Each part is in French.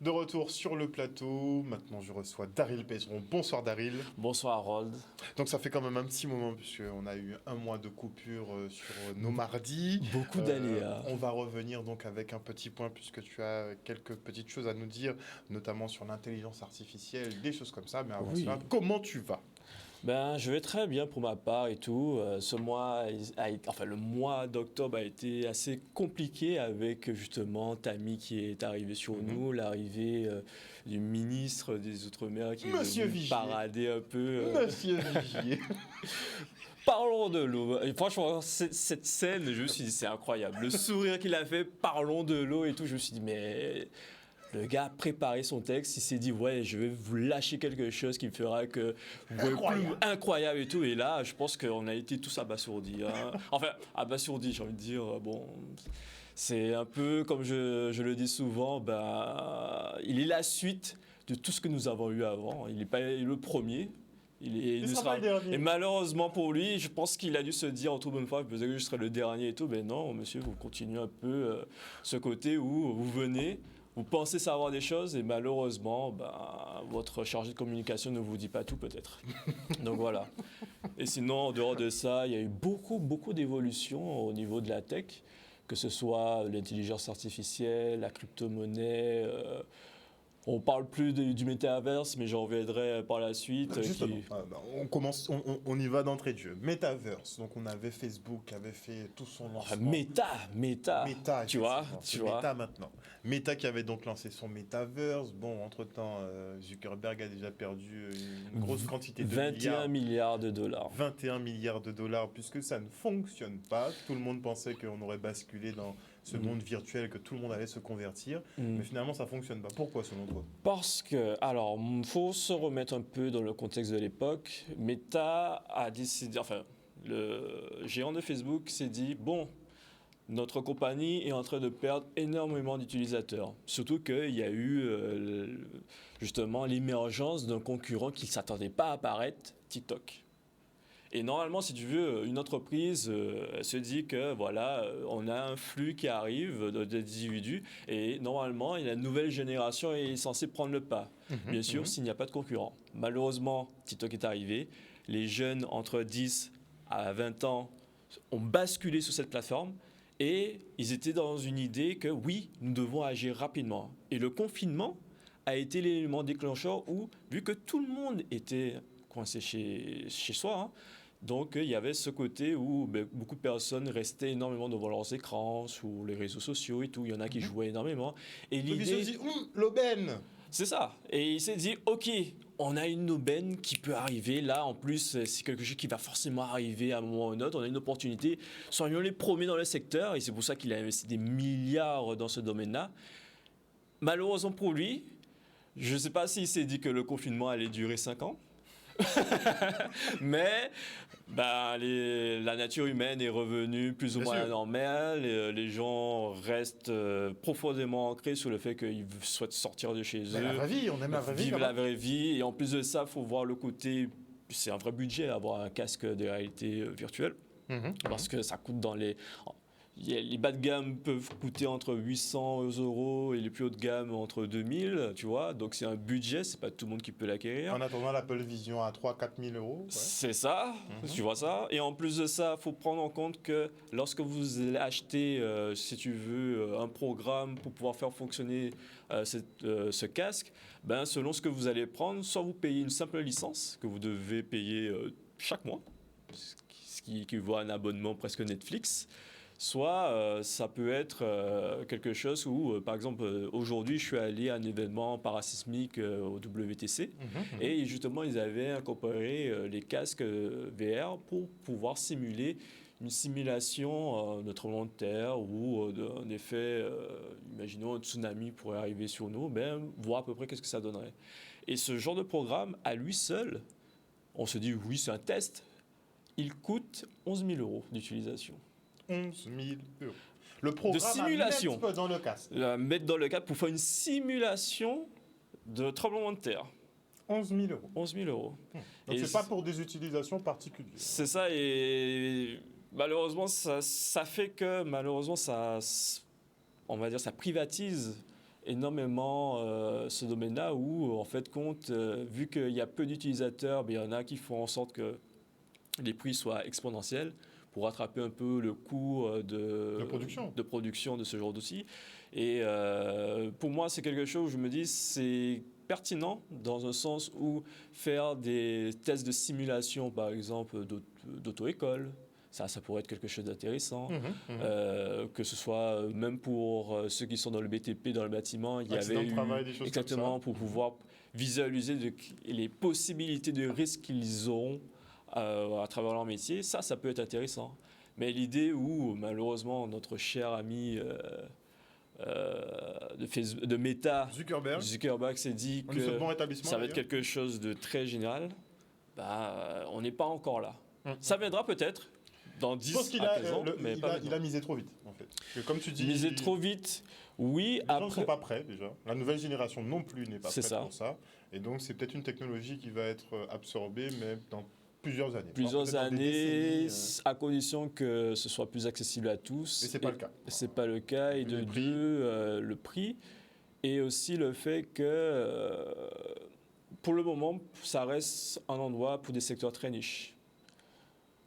De retour sur le plateau, maintenant je reçois Daryl Peseron. Bonsoir Daryl. Bonsoir Harold. Donc ça fait quand même un petit moment puisqu'on a eu un mois de coupure sur nos mardis. Beaucoup d'aléas. On va revenir donc avec un petit point puisque tu as quelques petites choses à nous dire, notamment sur l'intelligence artificielle, des choses comme ça. Mais avant cela, comment tu vas ? Je vais très bien pour ma part et tout. Ce mois, le mois d'octobre a été assez compliqué avec justement Tammy qui est arrivé sur nous, l'arrivée du ministre des Outre-mer qui est venu parader un peu. Monsieur Vigier. Parlons de l'eau. Et franchement, cette scène, je me suis dit, c'est incroyable. Le sourire qu'il a fait, parlons de l'eau et tout, je me suis dit, mais... Le gars a préparé son texte, il s'est dit ouais, je vais vous lâcher quelque chose qui me fera que incroyable et tout. Et là, je pense qu'on a été tous abasourdis. Hein. Enfin, abasourdis, j'ai envie de dire. Bon, c'est un peu comme je le dis souvent. Il est la suite de tout ce que nous avons eu avant. Il n'est pas le premier. Il sera le dernier. Et malheureusement pour lui, je pense qu'il a dû se dire en toute bonne foi, peut-être que je serai le dernier et tout. Mais non, monsieur, vous continuez un peu ce côté où vous venez. Vous pensez savoir des choses et malheureusement, votre chargé de communication ne vous dit pas tout peut-être. Donc voilà. Et sinon, en dehors de ça, il y a eu beaucoup d'évolutions au niveau de la tech, que ce soit l'intelligence artificielle, la crypto-monnaie. On ne parle plus du métaverse, mais j'en reviendrai par la suite. Justement, on y va d'entrée de jeu. Metaverse, donc on avait Facebook qui avait fait tout son lancement. Meta, tu vois. Meta maintenant. Meta qui avait donc lancé son Metaverse. Bon, entre-temps, Zuckerberg a déjà perdu une grosse quantité de 21 milliards de dollars. 21 milliards de dollars, puisque ça ne fonctionne pas. Tout le monde pensait qu'on aurait basculé dans ce monde virtuel, que tout le monde allait se convertir. Mais finalement, ça ne fonctionne pas. Pourquoi, selon toi ? Parce que, alors, il faut se remettre un peu dans le contexte de l'époque. Meta a décidé, le géant de Facebook s'est dit, bon, notre compagnie est en train de perdre énormément d'utilisateurs. Surtout qu'il y a eu justement l'émergence d'un concurrent qui ne s'attendait pas à apparaître, TikTok. Et normalement, si tu veux, une entreprise se dit que voilà, on a un flux qui arrive d'individus et normalement, la nouvelle génération est censée prendre le pas. Bien sûr, s'il n'y a pas de concurrent. Malheureusement, TikTok est arrivé. Les jeunes entre 10 à 20 ans ont basculé sur cette plateforme et ils étaient dans une idée que oui, nous devons agir rapidement. Et le confinement a été l'élément déclencheur où, vu que tout le monde était coincé chez soi, hein, donc il y avait ce côté où beaucoup de personnes restaient énormément devant leurs écrans, sur les réseaux sociaux et tout. Il y en a qui jouaient énormément. Et l'idée... il se dit, l'aubaine. C'est ça. Et il s'est dit, ok, on a une aubaine qui peut arriver. Là, en plus, c'est quelque chose qui va forcément arriver à un moment ou à un autre. On a une opportunité. Soyons les premiers dans le secteur. Et c'est pour ça qu'il a investi des milliards dans ce domaine-là. Malheureusement pour lui, je ne sais pas s'il s'est dit que le confinement allait durer 5 ans. Mais la nature humaine est revenue plus ou moins à la normale. Les gens restent profondément ancrés sur le fait qu'ils souhaitent sortir de chez eux. La vraie vie, on aime la vraie vie. Vivre la vraie vie. Et en plus de ça, il faut voir le côté... C'est un vrai budget avoir un casque de réalité virtuelle. Parce que ça coûte dans les... Les bas de gamme peuvent coûter entre 800 € et les plus haut de gamme entre 2000, tu vois. Donc c'est un budget, c'est pas tout le monde qui peut l'acquérir. En attendant l'Apple Vision à 3-4 000 €. Ouais. C'est ça, tu vois ça. Et en plus de ça, il faut prendre en compte que lorsque vous achetez, si tu veux, un programme pour pouvoir faire fonctionner ce casque, selon ce que vous allez prendre, soit vous payez une simple licence que vous devez payer chaque mois, ce qui équivaut à un abonnement presque Netflix. Soit ça peut être quelque chose où, par exemple, aujourd'hui, je suis allé à un événement parasismique au WTC et justement, ils avaient incorporé les casques VR pour pouvoir simuler une simulation de tremblement de terre ou d'un effet, imaginons un tsunami pourrait arriver sur nous, voir à peu près qu'est-ce que ça donnerait. Et ce genre de programme, à lui seul, on se dit oui, c'est un test, il coûte 11 000 € d'utilisation. 11 000 €. Le programme de simulation. À mettre dans le casque. Mettre dans le casque pour faire une simulation de tremblement de terre. 11 000 €. 11 000 €. Donc c'est pas pour des utilisations particulières. C'est ça, et malheureusement, ça fait que, on va dire, ça privatise énormément ce domaine-là où, en fait, vu qu'il y a peu d'utilisateurs, il y en a qui font en sorte que les prix soient exponentiels pour rattraper un peu le coût de production de ce genre d'outils. Et pour moi, c'est quelque chose où je me dis c'est pertinent dans un sens où faire des tests de simulation, par exemple, d'auto-école, ça pourrait être quelque chose d'intéressant. Que ce soit même pour ceux qui sont dans le BTP, dans le bâtiment, il y avait exactement pour pouvoir visualiser les possibilités de risques qu'ils auront à travers leur métier. Ça peut être intéressant. Mais l'idée où, malheureusement, notre cher ami de Meta, Zuckerberg s'est dit que ça va être quelque chose de très général, on n'est pas encore là. Ça viendra peut-être dans 10 à 15 ans, mais il a misé trop vite, en fait. Et comme tu dis, misé trop vite, oui. Les gens ne sont pas prêts, déjà. La nouvelle génération non plus n'est pas prête pour ça. Et donc, c'est peut-être une technologie qui va être absorbée, mais dans plusieurs années. Plusieurs années, à condition que ce soit plus accessible à tous. Et c'est pas le cas. C'est pas le cas. Et de deux, le prix. Et aussi le fait que, pour le moment, ça reste un endroit pour des secteurs très niches.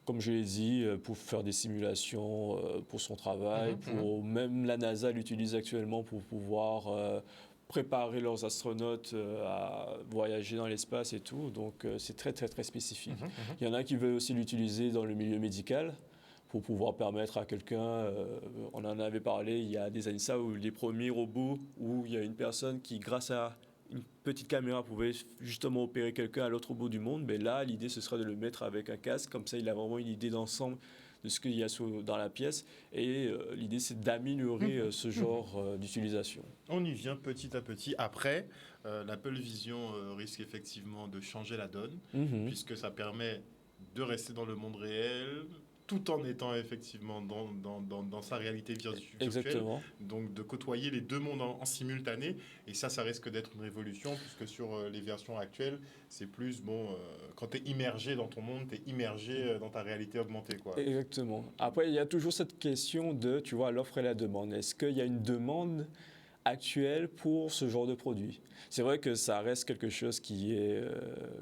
Comme je l'ai dit, pour faire des simulations pour son travail, même la NASA l'utilise actuellement pour pouvoir préparer leurs astronautes à voyager dans l'espace et tout. Donc c'est très très très spécifique. Il y en a qui veulent aussi l'utiliser dans le milieu médical pour pouvoir permettre à quelqu'un, on en avait parlé il y a des années ça, où les premiers robots, où il y a une personne qui, grâce à une petite caméra, pouvait justement opérer quelqu'un à l'autre bout du monde. Mais là, l'idée, ce serait de le mettre avec un casque. Comme ça, il a vraiment une idée d'ensemble de ce qu'il y a dans la pièce. Et l'idée, c'est d'améliorer ce genre d'utilisation. On y vient petit à petit. Après, l'Apple Vision risque effectivement de changer la donne, puisque ça permet de rester dans le monde réel, tout en étant effectivement dans sa réalité virtuelle. Exactement. Donc de côtoyer les deux mondes en simultané. Et ça risque d'être une révolution, puisque sur les versions actuelles, c'est plus, quand tu es immergé dans ton monde, tu es immergé dans ta réalité augmentée, quoi. Exactement. Après, il y a toujours cette question de, tu vois, l'offre et la demande. Est-ce qu'il y a une demande actuelle pour ce genre de produit? C'est vrai que ça reste quelque chose qui est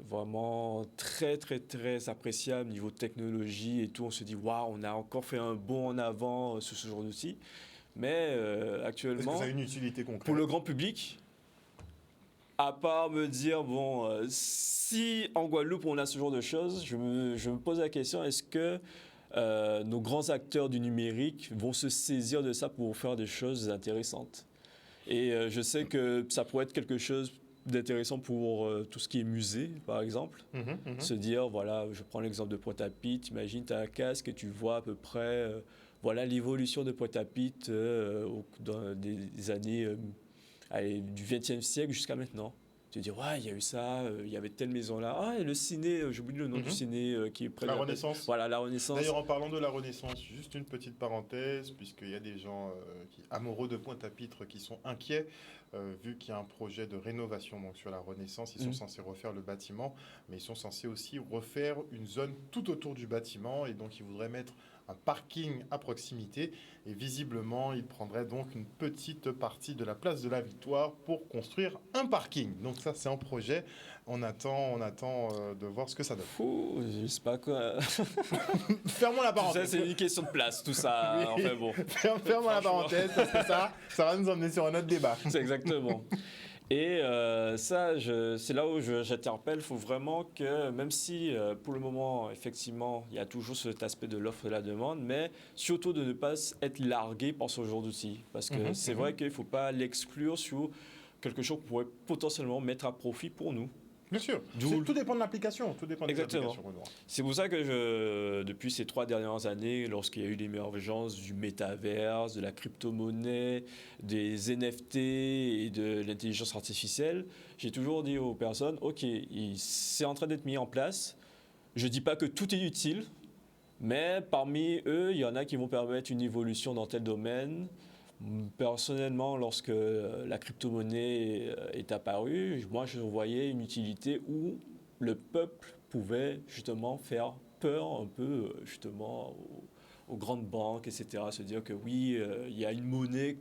vraiment très, très, très appréciable niveau technologie et tout. On se dit, waouh, on a encore fait un bond en avant sur ce genre d'outils. Mais actuellement, est-ce que ça a une utilité concrète pour le grand public? À part me dire, si en Guadeloupe on a ce genre de choses, je me pose la question, est-ce que nos grands acteurs du numérique vont se saisir de ça pour faire des choses intéressantes? Et je sais que ça pourrait être quelque chose d'intéressant pour tout ce qui est musée, par exemple. Se dire, voilà, je prends l'exemple de Pointe-à-Pitre, imagine, tu as un casque et tu vois à peu près l'évolution de Pointe-à-Pitre dans des années du XXe siècle jusqu'à maintenant. Tu te dis, ouais, il y a eu ça, il y avait telle maison-là. Ah, et le ciné, j'oublie le nom du ciné qui est près de la Renaissance. Voilà, la Renaissance. D'ailleurs, en parlant de la Renaissance, juste une petite parenthèse, puisqu'il y a des gens amoureux de Pointe-à-Pitre qui sont inquiets, vu qu'il y a un projet de rénovation donc, sur la Renaissance. Ils sont censés refaire le bâtiment, mais ils sont censés aussi refaire une zone tout autour du bâtiment. Et donc, ils voudraient mettre un parking à proximité. Et visiblement, ils prendraient donc une petite partie de la place de la Victoire pour construire un parking. Donc ça, c'est un projet. On attend de voir ce que ça donne. Je sais pas quoi. Fermons la parenthèse. Ça, c'est une question de place, tout ça. Oui. Enfin bon. Fermons la parenthèse, parce que ça va nous emmener sur un autre débat. C'est exactement. Et c'est là où j'interpelle. Il faut vraiment que, même si pour le moment, effectivement, il y a toujours cet aspect de l'offre et de la demande, mais surtout de ne pas être largué par ce genre d'outils. Parce que c'est vrai qu'il ne faut pas l'exclure sur quelque chose qu'on pourrait potentiellement mettre à profit pour nous. Bien sûr. Tout dépend de l'application. Tout dépend des applications. C'est pour ça que depuis ces 3 dernières années, lorsqu'il y a eu l'émergence du métaverse, de la crypto-monnaie, des NFT et de l'intelligence artificielle, j'ai toujours dit aux personnes, OK, c'est en train d'être mis en place. Je ne dis pas que tout est utile, mais parmi eux, il y en a qui vont permettre une évolution dans tel domaine. Personnellement, lorsque la crypto-monnaie est apparue, moi je voyais une utilité où le peuple pouvait justement faire peur un peu justement aux grandes banques, etc. Se dire que oui, il y a une monnaie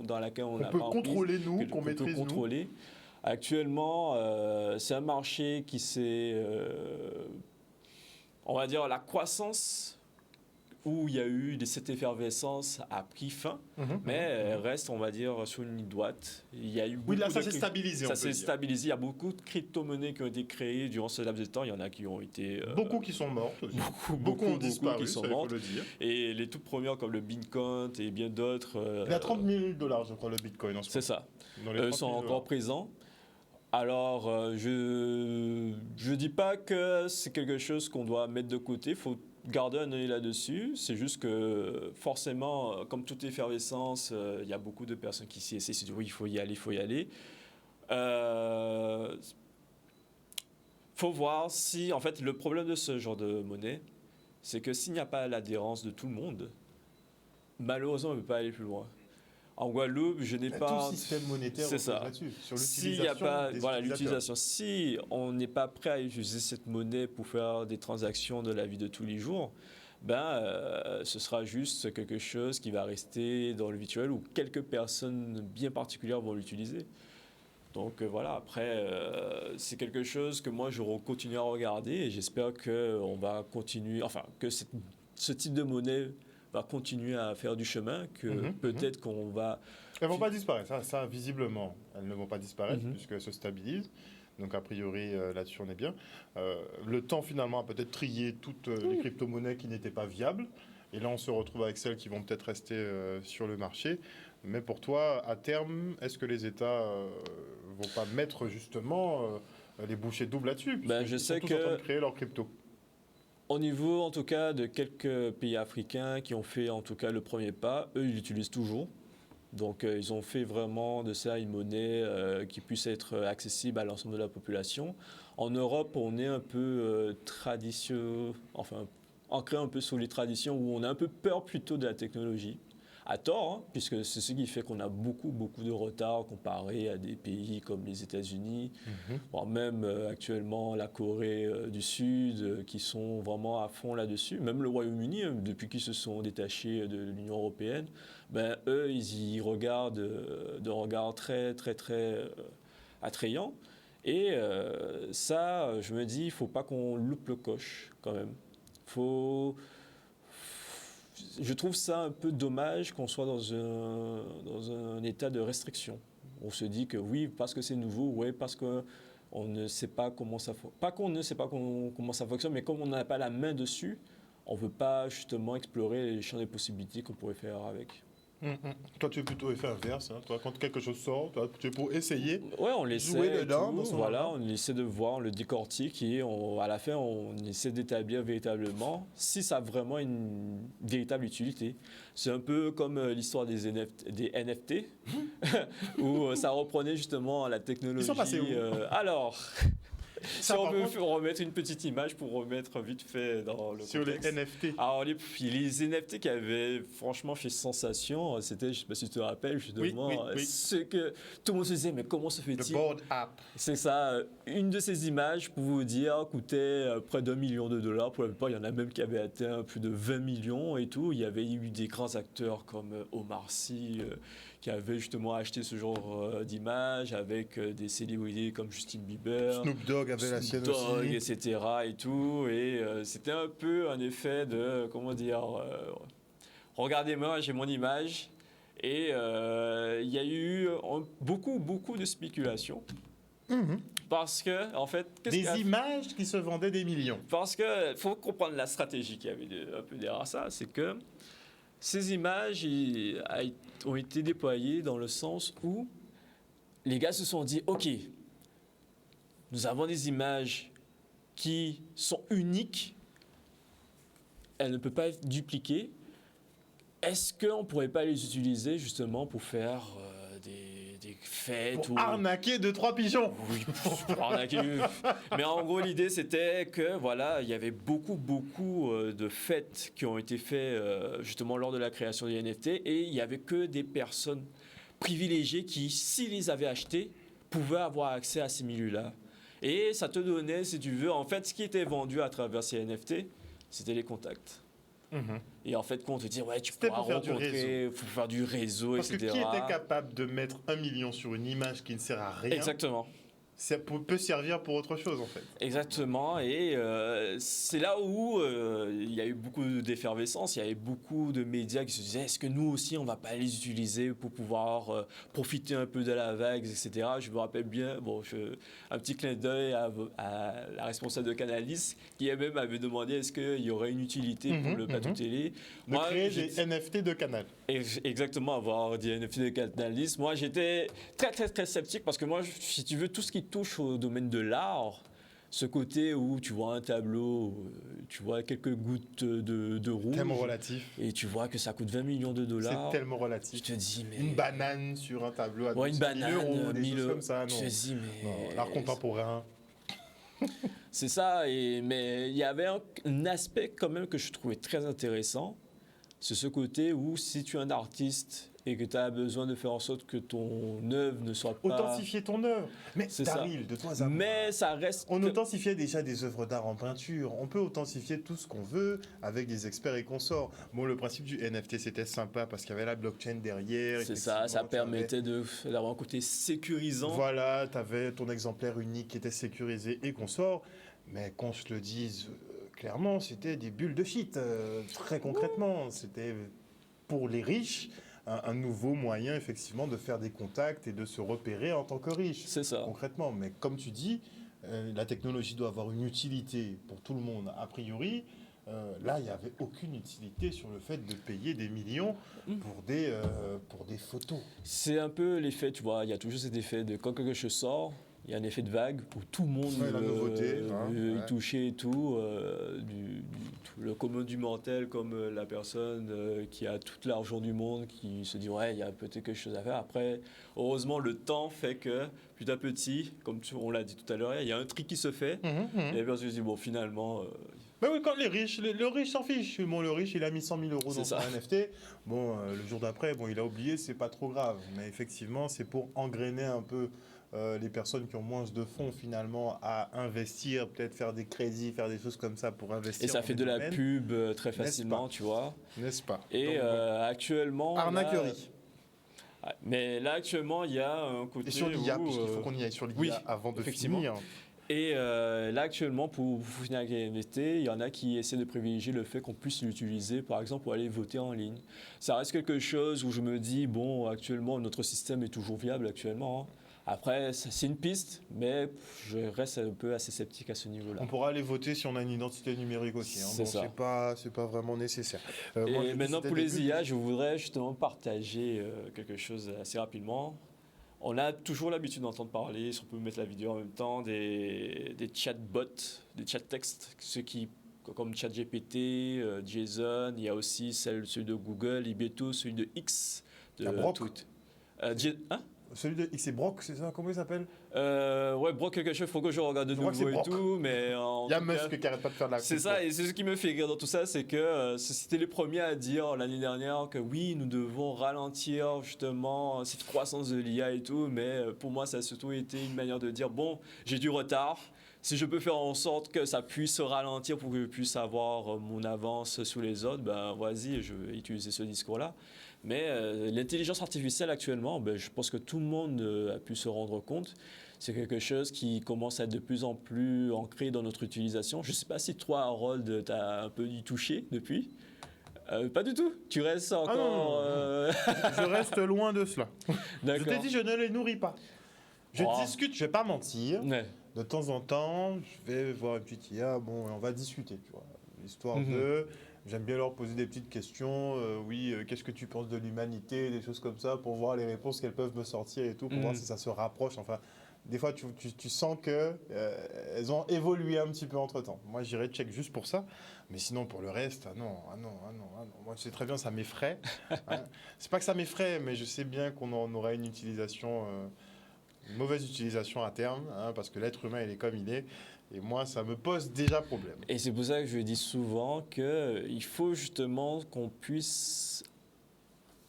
dans laquelle on n'a peut pas emprise, contrôler nous, qu'on peut maîtrise nous. contrôler. Actuellement, c'est un marché qui s'est, on va dire, la croissance où il y a eu cette effervescence a pris fin, mais elle reste, on va dire, sur une ligne droite. Il y a eu Oui, là, ça s'est stabilisé, ça s'est stabilisé. Il y a beaucoup de crypto-monnaies qui ont été créées durant ce laps de temps. Il y en a qui ont été... beaucoup qui sont mortes aussi. Beaucoup ont disparu, qui sont ça, il faut mortes. le dire. Et les toutes premières, comme le Bitcoin et bien d'autres... il y a 30 000 $, je crois, le Bitcoin en ce moment. C'est ça. Dans les 30 sont 000 encore présents. Alors, je dis pas que c'est quelque chose qu'on doit mettre de côté. Il faut garder un œil là-dessus. C'est juste que forcément, comme toute effervescence, il y a beaucoup de personnes qui s'y essaient. Se disent oui, il faut y aller, il faut y aller. Faut voir si, en fait, le problème de ce genre de monnaie, c'est que s'il n'y a pas l'adhérence de tout le monde, malheureusement, on ne peut pas aller plus loin. En Guadeloupe, je n'ai pas... Tout le système monétaire c'est ça. là-dessus, sur S'il n'y a pas l'utilisation des l'utilisation, si on n'est pas prêt à utiliser cette monnaie pour faire des transactions de la vie de tous les jours, ce sera juste quelque chose qui va rester dans le virtuel où quelques personnes bien particulières vont l'utiliser. Donc voilà, après, c'est quelque chose que moi, je continue à regarder et j'espère qu'on va continuer, enfin, que ce type de monnaie va continuer à faire du chemin, que peut-être qu'on va... Elles ne vont pas disparaître, ça visiblement, elles ne vont pas disparaître puisqu'elles se stabilisent. Donc a priori, là-dessus, on est bien. Le temps, finalement, a peut-être trié toutes les crypto-monnaies qui n'étaient pas viables. Et là, on se retrouve avec celles qui vont peut-être rester sur le marché. Mais pour toi, à terme, est-ce que les États vont pas mettre justement les bouchées doubles là-dessus? Je sais tous en train de créer leur crypto. Au niveau, en tout cas, de quelques pays africains qui ont fait, en tout cas, le premier pas, eux, ils l'utilisent toujours. Donc, ils ont fait vraiment de ça une monnaie qui puisse être accessible à l'ensemble de la population. En Europe, on est un peu ancré un peu sur les traditions où on a un peu peur plutôt de la technologie. À tort, hein, puisque c'est ce qui fait qu'on a beaucoup de retard comparé à des pays comme les États-Unis, voire même actuellement la Corée du Sud, qui sont vraiment à fond là-dessus. Même le Royaume-Uni, depuis qu'ils se sont détachés de l'Union européenne, eux, ils y regardent de regard très attrayant. Et ça, je me dis, il ne faut pas qu'on loupe le coche quand même. Je trouve ça un peu dommage qu'on soit dans un état de restriction. On se dit que oui, parce que c'est nouveau, oui, parce qu'on ne sait pas comment ça fonctionne. Pas qu'on ne sait pas comment ça fonctionne, mais comme on n'a pas la main dessus, on ne veut pas justement explorer les champs des possibilités qu'on pourrait faire avec. Toi, tu es plutôt effet inverse. Hein. Toi, quand quelque chose sort, toi, tu es pour essayer. Ouais, on l'essaie. Jouer dedans. Voilà, on essaie de voir, on le décortique et à la fin, on essaie d'établir véritablement si ça a vraiment une véritable utilité. C'est un peu comme l'histoire des NFT où ça reprenait justement la technologie. Ils sont passés où Alors. Si Ça, on veut remettre une petite image pour remettre vite fait dans le sur contexte. les NFT. Alors, les NFT qui avaient franchement fait sensation, c'était, je ne sais pas si tu te rappelles, justement, ce que tout le monde se disait, mais comment se fait-il? Le Bored Ape. C'est ça. Une de ces images, pour vous dire, coûtait près d'$1 million. Pour la plupart, il y en a même qui avaient atteint plus de 20 millions et tout. Il y avait eu des grands acteurs comme Omar Sy, qui avait justement acheté ce genre d'images avec des célébrités comme Justin Bieber, Snoop Dogg avait la sienne aussi, etc. et tout. Et c'était un peu un effet de, comment dire, regardez-moi, j'ai mon image. Et il y a eu beaucoup de spéculations. Parce que, en fait... Des images qui se vendaient des millions. Parce qu'il faut comprendre la stratégie qu'il y avait un peu derrière ça. C'est que ces images ont été déployées dans le sens où les gars se sont dit, OK, nous avons des images qui sont uniques, elles ne peuvent pas être dupliquées. Est-ce qu'on ne pourrait pas les utiliser justement pour faire des fêtes pour arnaquer 2-3 pigeons. Oui, pour arnaquer. Mais en gros, l'idée, c'était que voilà, il y avait beaucoup de fêtes qui ont été faites justement lors de la création des NFT et il n'y avait que des personnes privilégiées qui, s'ils les avaient achetés, pouvaient avoir accès à ces milieux-là. Et ça te donnait, si tu veux, en fait, ce qui était vendu à travers ces NFT, c'était les contacts. Mhm. Et en fait, quand on te dit, ouais, tu C'était pourras pour faire du rencontrer, faut faire du réseau, Parce que etc. qui était capable de mettre 1 million sur une image qui ne sert à rien, Exactement. ça peut servir pour autre chose en fait. Exactement, et c'est là où il y a eu beaucoup d'effervescence, il y avait beaucoup de médias qui se disaient est-ce que nous aussi on va pas les utiliser pour pouvoir profiter un peu de la vague, etc. Je me rappelle bien, un petit clin d'œil à la responsable de Canalis qui elle-même m'avait demandé est-ce qu'il y aurait une utilité pour le plateau télé. De créer des NFT de Canal. Exactement, avoir des NFT de Canalis. Moi j'étais très très très sceptique parce que moi, si tu veux, tout ce qui touche au domaine de l'art, ce côté où tu vois un tableau, tu vois quelques gouttes de rouge. Tellement relatif. Et tu vois que ça coûte 20 millions de dollars. C'est tellement relatif. Je te dis, mais. Une banane sur un tableau à ouais, une banane, 1000 euros, des choses comme ça. Non. Je te dis, mais. Non, l'art contemporain. C'est ça, mais il y avait un aspect quand même que je trouvais très intéressant. C'est ce côté où si tu es un artiste et que tu as besoin de faire en sorte que ton œuvre ne soit pas... Authentifier ton œuvre. Mais Daryl, de toi à moi. Mais ça reste... On authentifiait déjà des œuvres d'art en peinture. On peut authentifier tout ce qu'on veut avec des experts et consorts. Bon, le principe du NFT, c'était sympa parce qu'il y avait la blockchain derrière. C'est ça permettait d'avoir un côté sécurisant. Voilà, tu avais ton exemplaire unique qui était sécurisé et consort. Mais qu'on se le dise clairement, c'était des bulles de shit. Très concrètement, c'était pour les riches un nouveau moyen, effectivement, de faire des contacts et de se repérer en tant que riche. C'est ça. Concrètement. Mais comme tu dis, la technologie doit avoir une utilité pour tout le monde, a priori. Là, il n'y avait aucune utilité sur le fait de payer des millions pour des photos. C'est un peu l'effet, tu vois, il y a toujours cet effet de quand quelque chose sort, il y a un effet de vague où tout le monde veut y toucher et tout. Le commun du mortel comme la personne qui a tout l'argent du monde, qui se dit ouais, il y a peut-être quelque chose à faire. Après, heureusement, le temps fait que petit à petit, comme on l'a dit tout à l'heure, il y a un tri qui se fait. Et la personne se dit bon, finalement... Ben oui, quand les riches, le riche s'en fiche. Bon, le riche, il a mis 100 000 euros dans son NFT. Bon, le jour d'après, bon, il a oublié, c'est pas trop grave. Mais effectivement, c'est pour engrainer un peu les personnes qui ont moins de fonds, finalement, à investir, peut-être faire des crédits, faire des choses comme ça pour investir. Et ça fait de la pub très facilement, tu vois. N'est-ce pas? Et donc, actuellement... arnaquerie. Mais là, actuellement, il y a un côté... Et sur l'IA, puisqu'il faut qu'on y aille sur l'IA avant de finir. Et là, actuellement, pour finir avec les NFT, il y en a qui essaient de privilégier le fait qu'on puisse l'utiliser, par exemple, pour aller voter en ligne. Ça reste quelque chose où je me dis, bon, actuellement, notre système est toujours viable actuellement. Hein. Après, c'est une piste, mais je reste un peu assez sceptique à ce niveau-là. On pourra aller voter si on a une identité numérique aussi. Hein. C'est pas vraiment nécessaire. Et maintenant, pour les IA, je voudrais justement partager quelque chose assez rapidement. On a toujours l'habitude d'entendre parler, si on peut mettre la vidéo en même temps, des chatbots, des chat textes, ceux qui, comme ChatGPT, JSON, il y a aussi celui de Google, et bientôt celui de X, de Twitter. Celui de X, c'est Brock, c'est ça? Comment il s'appelle? Ouais, Brock quelque chose, il faut que je regarde de nouveau et tout, mais il y a Musk qui arrête pas de faire de la... C'est ça, et c'est ce qui me fait rire dans tout ça, c'est que c'était les premiers à dire l'année dernière que oui, nous devons ralentir justement cette croissance de l'IA et tout, mais pour moi, ça a surtout été une manière de dire, bon, j'ai du retard, si je peux faire en sorte que ça puisse ralentir pour que je puisse avoir mon avance sur les autres, ben vas-y, je vais utiliser ce discours-là. Mais l'intelligence artificielle actuellement, je pense que tout le monde a pu se rendre compte. C'est quelque chose qui commence à être de plus en plus ancré dans notre utilisation. Je ne sais pas si toi, Harold, tu as un peu y touché depuis. Pas du tout. Tu restes encore... Je reste loin de cela. D'accord. Je t'ai dit, je ne les nourris pas. Je discute, je ne vais pas mentir. Ouais. De temps en temps, je vais voir une petite IA, bon, on va discuter, tu vois. L'histoire de... J'aime bien leur poser des petites questions. Qu'est-ce que tu penses de l'humanité, des choses comme ça, pour voir les réponses qu'elles peuvent me sortir et tout, pour voir si ça se rapproche. Enfin, des fois, tu sens qu'elles ont évolué un petit peu entre-temps. Moi, j'irais check juste pour ça. Mais sinon, pour le reste, non. Moi, je sais très bien, ça m'effraie. Hein. C'est pas que ça m'effraie, mais je sais bien qu'on en aura une utilisation... une mauvaise utilisation à terme, hein, parce que l'être humain, il est comme il est. Et moi, ça me pose déjà problème. Et c'est pour ça que je dis souvent qu'il faut justement qu'on puisse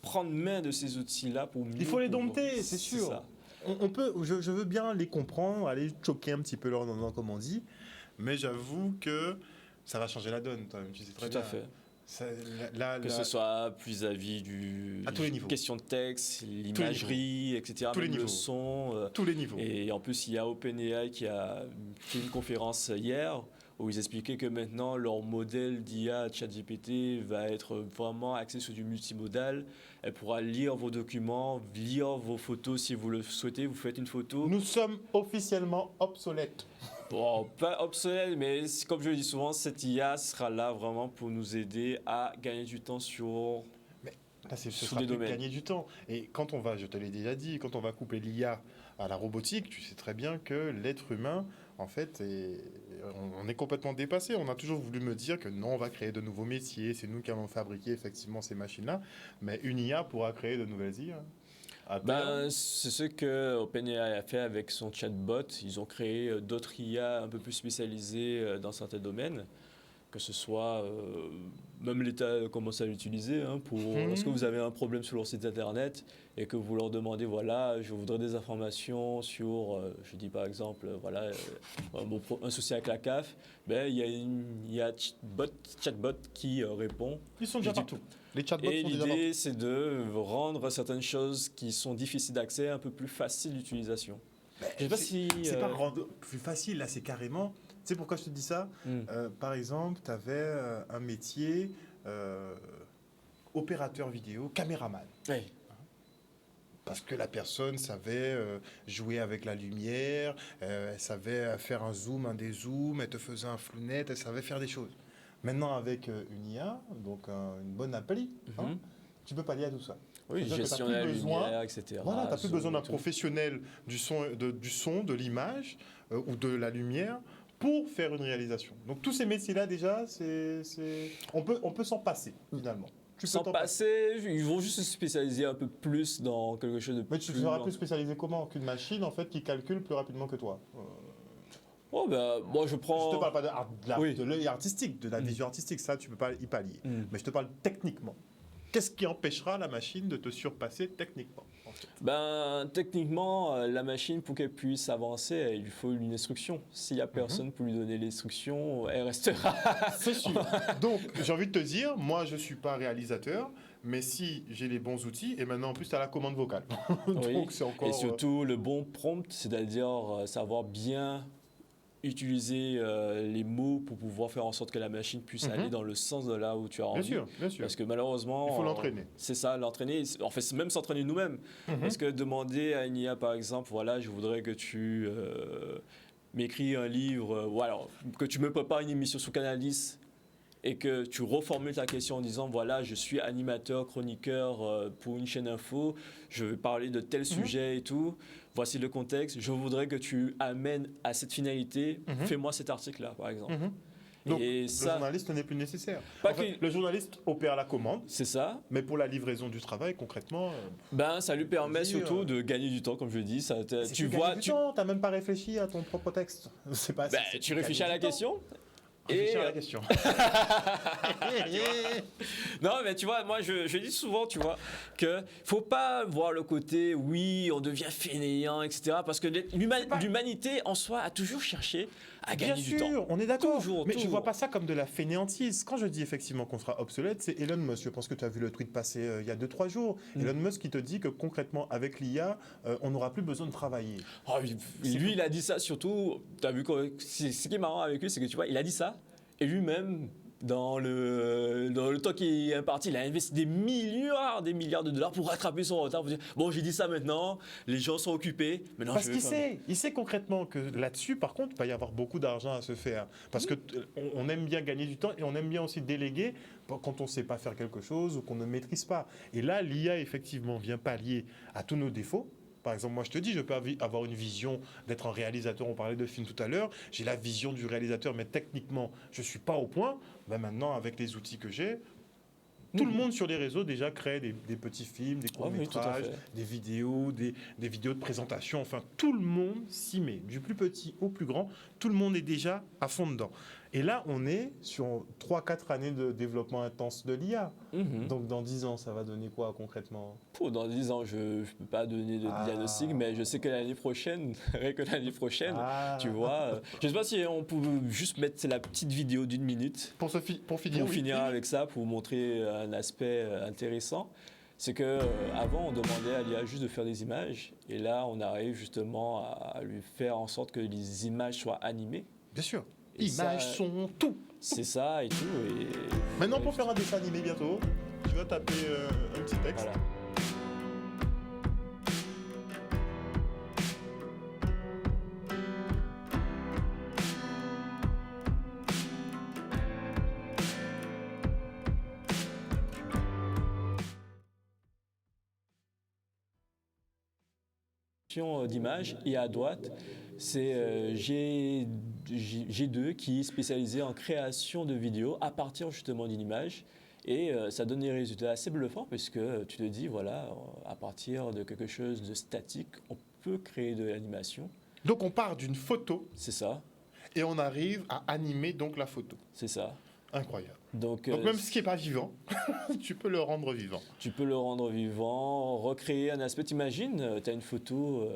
prendre main de ces outils-là pour mieux... Il faut les dompter, c'est sûr. Ça. On peut, je veux bien les comprendre, aller choquer un petit peu leur nom, comme on dit, mais j'avoue que ça va changer la donne, toi-même, tu sais très bien. Tout à fait. Ça, Que ce soit plus-à-vis du à tous les niveaux. question de texte, l'imagerie, etc. Tous les même le niveaux. son. Tous les niveaux. Et en plus, il y a OpenAI qui a fait une conférence hier où ils expliquaient que maintenant leur modèle d'IA ChatGPT va être vraiment axé sur du multimodal. Elle pourra lire vos documents, lire vos photos si vous le souhaitez. Vous faites une photo. Nous sommes officiellement obsolètes. Bon, pas obsolète, mais comme je le dis souvent, cette IA sera là vraiment pour nous aider à gagner du temps sur Là, ce Sous sera les plus de domaines. gagner du temps. Et quand on va, je te l'ai déjà dit, quand on va couper l'IA à la robotique, tu sais très bien que l'être humain, en fait, on est complètement dépassé. On a toujours voulu me dire que non, on va créer de nouveaux métiers, c'est nous qui allons fabriquer effectivement ces machines-là. Mais une IA pourra créer de nouvelles IA. À terme. Ben, c'est ce que OpenAI a fait avec son chatbot. Ils ont créé d'autres IA un peu plus spécialisées dans certains domaines, que ce soit même l'État commence à l'utiliser pour lorsque vous avez un problème sur leur site internet et que vous leur demandez voilà, je voudrais des informations sur, je dis par exemple voilà un souci avec la CAF, ben il y a chatbot qui répond. Ils sont déjà je dis- partout. Les chatbots Et sont déjà partout. l'idée, c'est de rendre certaines choses qui sont difficiles d'accès un peu plus faciles d'utilisation. Je sais pas si. C'est pas rendre plus facile, là, c'est carrément. Tu sais pourquoi je te dis ça? Par exemple, tu avais un métier opérateur vidéo, caméraman. Ouais. Parce que la personne savait jouer avec la lumière, elle savait faire un zoom, un dézoom, elle te faisait un flou net, elle savait faire des choses. Maintenant, avec une IA, donc une bonne appli, tu peux pallier à tout ça. Oui, C'est-à-dire que t'as gestion plus de la besoin- lumière, etc. Voilà, tu n'as plus Zoom besoin d'un et tout. professionnel du son, de l'image ou de la lumière pour faire une réalisation. Donc tous ces métiers-là, déjà, on peut s'en passer, finalement. Tu peux Sans t'en passer, ils vont juste se spécialiser un peu plus dans quelque chose de Mais tu plus. seras plus spécialisé comment qu'une machine, en fait, qui calcule plus rapidement que toi. Oh, ben, moi, je Je prends. te parle pas Oui. de l'œil artistique, de la vision artistique, ça, tu peux pas y pallier. Mm. Mais je te parle techniquement. Qu'est-ce qui empêchera la machine de te surpasser techniquement en fait? Ben, techniquement, la machine, pour qu'elle puisse avancer, il lui faut une instruction. S'il n'y a personne pour lui donner l'instruction, elle restera. C'est sûr. Donc, j'ai envie de te dire, moi, je suis pas réalisateur, mais si j'ai les bons outils, et maintenant, en plus, tu as la commande vocale. Donc, Oui. c'est encore... Et surtout, le bon prompt, c'est-à-dire savoir bien utiliser les mots pour pouvoir faire en sorte que la machine puisse aller dans le sens de là où tu as bien envie. sûr, bien sûr. Parce que malheureusement, Il faut l'entraîner. C'est ça, l'entraîner. En fait, c'est même s'entraîner nous-mêmes. Parce que demander à une IA, par exemple, voilà, je voudrais que tu m'écris un livre, ou alors que tu me prépares une émission sur Canal 10 et que tu reformules ta question en disant, voilà, je suis animateur, chroniqueur pour une chaîne info, je vais parler de tel sujet et tout, voici le contexte, je voudrais que tu amènes à cette finalité, fais-moi cet article-là, par exemple. Donc, Et le ça, journaliste n'est plus nécessaire. Pas En fait, que- le journaliste opère la commande, c'est ça. mais pour la livraison du travail, concrètement... Ben, ça lui permet Dire, surtout de gagner du temps, comme je le dis. Tu vois, tu n'as même pas réfléchi à ton propre texte. C'est pas, ben, tu réfléchis à la question. Réfléchis à la question. Non, mais tu vois, moi, je dis souvent, tu vois, que faut pas voir le côté, oui, on devient fainéant, etc. Parce que l'humanité, en soi, a toujours cherché à Bien gagner du temps. sûr, on est d'accord. Toujours, Mais je toujours. vois pas ça comme de la fainéantise. Quand je dis effectivement qu'on sera obsolète, c'est Elon Musk. Je pense que tu as vu le tweet passer il y a 2-3 jours. Elon Musk qui te dit que concrètement, avec l'IA, on n'aura plus besoin de travailler. Oh, lui, il a dit ça surtout. T'as vu ce qui est marrant avec lui, c'est que tu vois, il a dit ça et lui-même. Dans le temps qui est imparti, il a investi des milliards de dollars pour rattraper son retard. Pour dire, bon, j'ai dit ça maintenant, les gens sont occupés. Maintenant, Parce je qu'il vais sait, il sait concrètement que là-dessus, par contre, il va y avoir beaucoup d'argent à se faire. Parce que on aime bien gagner du temps et on aime bien aussi déléguer quand on ne sait pas faire quelque chose ou qu'on ne maîtrise pas. Et là, l'IA, effectivement, vient pallier à tous nos défauts. Par exemple, moi je te dis, je peux avoir une vision d'être un réalisateur, on parlait de film tout à l'heure, j'ai la vision du réalisateur, mais techniquement, je ne suis pas au point. Ben maintenant, avec les outils que j'ai, tout le monde sur les réseaux déjà crée des petits films, des oui, tout à courts-métrages, fait. des vidéos, des vidéos de présentation, enfin tout le monde s'y met, du plus petit au plus grand, tout le monde est déjà à fond dedans. Et là, on est sur 3-4 années de développement intense de l'IA. Mhm. Donc, dans 10 ans, ça va donner quoi concrètement? Dans 10 ans, je ne peux pas donner de diagnostic, mais je sais que l'année prochaine, rien que l'année prochaine, tu vois, je ne sais pas si on peut juste mettre la petite vidéo d'1 minute Pour finir, pour oui. finir avec ça, pour vous montrer un aspect intéressant. C'est que avant on demandait à l'IA juste de faire des images, et là on arrive justement à lui faire en sorte que les images soient animées. Bien sûr. Et Images, ça, son, tout. c'est ça et tout. Et Maintenant, pour faire un dessin animé bientôt, tu vas taper un petit texte. voilà. D'image, et à droite c'est G2 qui est spécialisé en création de vidéos à partir justement d'une image, et ça donne des résultats assez bluffants parce que tu te dis voilà, à partir de quelque chose de statique on peut créer de l'animation. Donc, on part d'une photo C'est ça, et on arrive à animer donc la photo. c'est ça. Incroyable. Donc Donc, même ce qui n'est pas vivant, tu peux le rendre vivant. tu peux le rendre vivant, recréer un aspect. T'imagines, tu as une photo,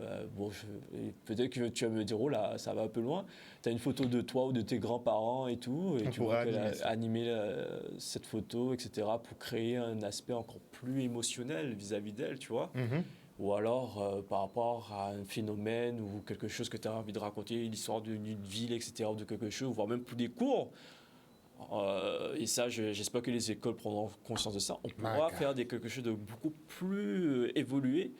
peut-être que tu vas me dire, oh là, ça va un peu loin. Tu as une photo de toi ou de tes grands-parents et tout, et On tu vois pourrait animer ça. animer cette photo, etc., pour créer un aspect encore plus émotionnel vis-à-vis d'elle, tu vois. Mhm. Ou alors, par rapport à un phénomène ou quelque chose que tu as envie de raconter, l'histoire d'une ville, etc., ou de quelque chose, voire même pour des cours. Et ça, j'espère que les écoles prendront conscience de ça. On pourra God. faire quelque chose de beaucoup plus évolué.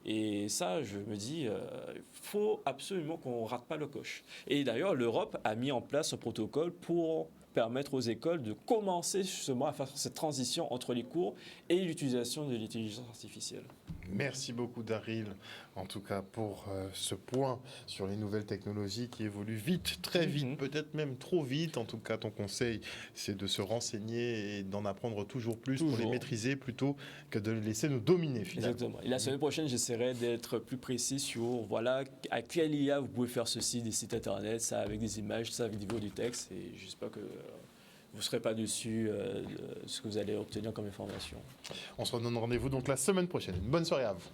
Et ça, je me dis, il faut absolument qu'on ne rate pas le coche. Et d'ailleurs, l'Europe a mis en place un protocole pour permettre aux écoles de commencer justement à faire cette transition entre les cours et l'utilisation de l'intelligence artificielle. Merci beaucoup, Daryl, en tout cas pour ce point sur les nouvelles technologies qui évoluent vite, très vite, Mhm. peut-être même trop vite. En tout cas, ton conseil, c'est de se renseigner et d'en apprendre toujours plus pour les Toujours. maîtriser plutôt que de les laisser nous dominer finalement. Exactement. Et la semaine prochaine, j'essaierai d'être plus précis sur voilà, à quelle IA vous pouvez faire ceci, des sites internet, ça avec des images, ça avec des vidéos, du texte. Et j'espère que vous ne serez pas dessus de ce que vous allez obtenir comme information. On se redonne rendez-vous donc la semaine prochaine. Une bonne soirée à vous.